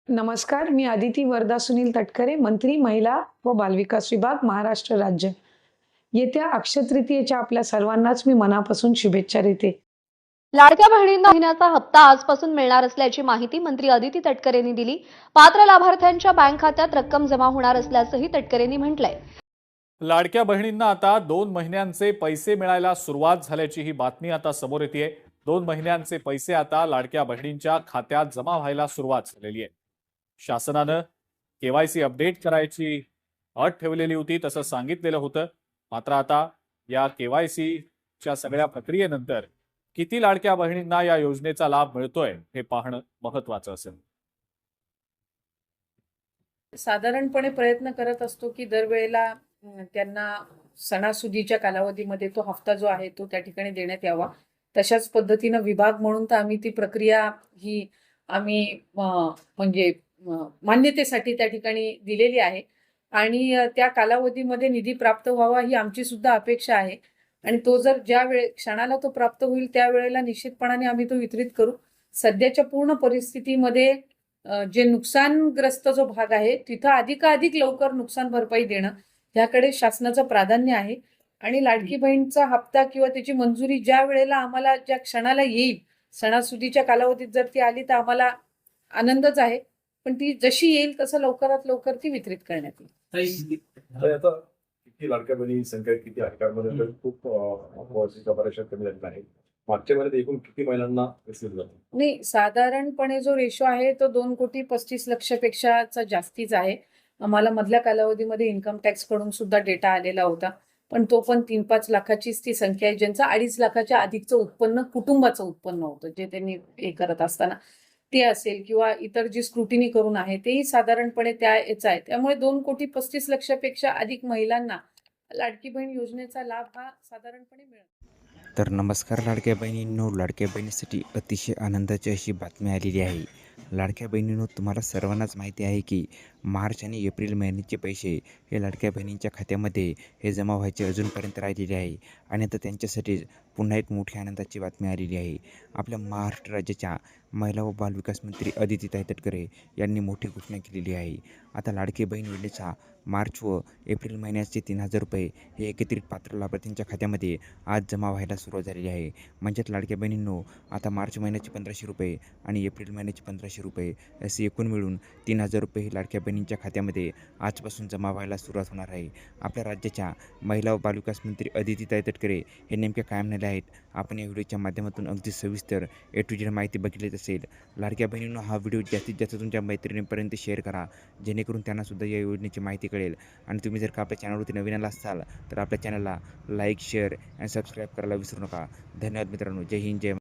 नमस्कार, मी आदिती वरदा सुनील तटकरे, मंत्री महिला व बालविकास विभाग, महाराष्ट्र राज्य. येत्या अक्षय तृतीयेच्या आपल्या सर्वांनाच मी मनापासून शुभेच्छा देते. लाडक्या बहिणींना महिन्याचा हप्ता आजपासून मिळणार असल्याची माहिती मंत्री अदिती तटकरेंनी दिली. पात्र लाभार्थ्यांच्या बँक खात्यात रक्कम जमा होणार असल्याचंही तटकरेंनी म्हटलंय. लाडक्या बहिणींना आता 2 महिन्यांचे पैसे मिळायला सुरुवात झाल्याची ही बातमी आता समोर येते. 2 महिन्यांचे पैसे आता लाडक्या बहिणींच्या खात्यात जमा व्हायला सुरुवात झालेली आहे. शासनानं केवायसी अपडेट करायची अट ठेवलेली होती, तसं सांगितलेलं होतं. मात्र आता या केवायसीच्या सगळ्या प्रक्रियेनंतर किती लाडक्या बहिणींना या योजनेचा लाभ मिळतोय हे पाहणं महत्त्वाचं असेल. साधारणपणे प्रयत्न करत असतो की दरवेळेला त्यांना सणासुदीच्या कालावधीमध्ये तो हफ्ता जो आहे तो त्या ठिकाणी देण्यात यावा. तशाच पद्धतीनं विभाग म्हणून तर आम्ही ती प्रक्रिया ही आम्ही म्हणजे मान्यतेसाठी त्या ठिकाणी दिलेली आहे आणि त्या कालावधीमध्ये निधी प्राप्त व्हावा ही आमची सुद्धा अपेक्षा आहे. आणि तो जर ज्या क्षणाला तो प्राप्त होईल त्यावेळेला निश्चितपणाने आम्ही तो वितरित करू. सध्याच्या पूर्ण परिस्थितीमध्ये जे नुकसानग्रस्त जो भाग आहे तिथं अधिकाधिक लवकर नुकसान भरपाई देणं ह्याकडे शासनाचं प्राधान्य आहे. आणि लाडकी बहीणचा हप्ता किंवा त्याची मंजुरी ज्या वेळेला आम्हाला ज्या क्षणाला येईल, सणासुदीच्या कालावधीत जर ती आली तर आम्हाला आनंदच आहे. पण ती जशी येईल तसं लवकरात लवकर ती वितरित करण्यात येईल. आता किती लाडक्या बहिणी संख्या किती आहे? कारण खूप बऱ्याचशा कमी झालेला आहे. मागच्या महिन्यात एकूण किती महिलांना रिसीव्ह झालं? नाही, साधारणपणे जो रेशो आहे तो 2,35,00,000 पेक्षा जास्तीच आहे. आम्हाला मधल्या कालावधीमध्ये इन्कम टॅक्स कडून सुद्धा डेटा आलेला होता. पण तो पण 3-5 लाखाचीच ती संख्या आहे, ज्यांचं 2.5 लाखाच्या अधिकचं उत्पन्न कुटुंबाचं उत्पन्न होतं, जे त्यांनी हे करत असताना ते असेल किंवा इतर जी स्क्रुटिनी करून आहे तेही साधारणपणे त्या याचा आहे. त्यामुळे 2,35,00,000 पेक्षा अधिक महिलांना लाडकी बहीण योजनेचा लाभ हा साधारणपणे मिळतो. तर नमस्कार लाडक्या बहिणींनो, लाडक्या बहिणीसाठी अतिशय आनंदाची अशी बातमी आलेली आहे. लाडक्या बहिणींनो, तुम्हाला सर्वांनाच माहिती आहे की मार्च आणि एप्रिल महिन्याचे पैसे हे लाडक्या बहिणींच्या खात्यामध्ये हे जमा व्हायचे अजूनपर्यंत राहिलेले आहे. आणि आता त्यांच्यासाठी पुन्हा एक मोठी आनंदाची बातमी आलेली आहे. आपल्या महाराष्ट्र राज्याच्या महिला व बालविकास मंत्री अदिती तटकरे यांनी मोठी घोषणा केलेली आहे. आता लाडकी बहीण योजनेचा मार्च व एप्रिल महिन्याचे 3,000 रुपये हे एकत्रित पात्र लाभार्थ्यांच्या खात्यामध्ये आज जमा व्हायला सुरुवात झालेली आहे. म्हणजेच लाडक्या बहिणींनो, आता मार्च महिन्याचे 1,500 रुपये आणि एप्रिल महिन्याचे 1,500 रुपये असे एकूण मिळून 3,000 रुपये हे लाडक्या बहिणींच्या खात्यामध्ये आजपासून जमा व्हायला सुरुवात होणार आहे. आपल्या राज्याच्या महिला व बालविकास मंत्री अदिती तटकरे हे नेमक्या काय म्हणाले आहेत, आपण या व्हिडिओच्या माध्यमातून अगदी सविस्तर A to Z माहिती बघितलीच असेल. लाडक्या बहिणींनो, हा व्हिडिओ जास्तीत जास्त तुमच्या मैत्रिणींपर्यंत शेअर करा, जेणेकरून त्यांनासुद्धा या योजनेची माहिती कळेल. आणि तुम्ही जर का आपल्या चॅनलवरती नवीन आला असाल तर आपल्या चॅनलला लाईक, शेअर आणि सबस्क्राईब करायला विसरू नका. धन्यवाद मित्रांनो. जय हिंद, जय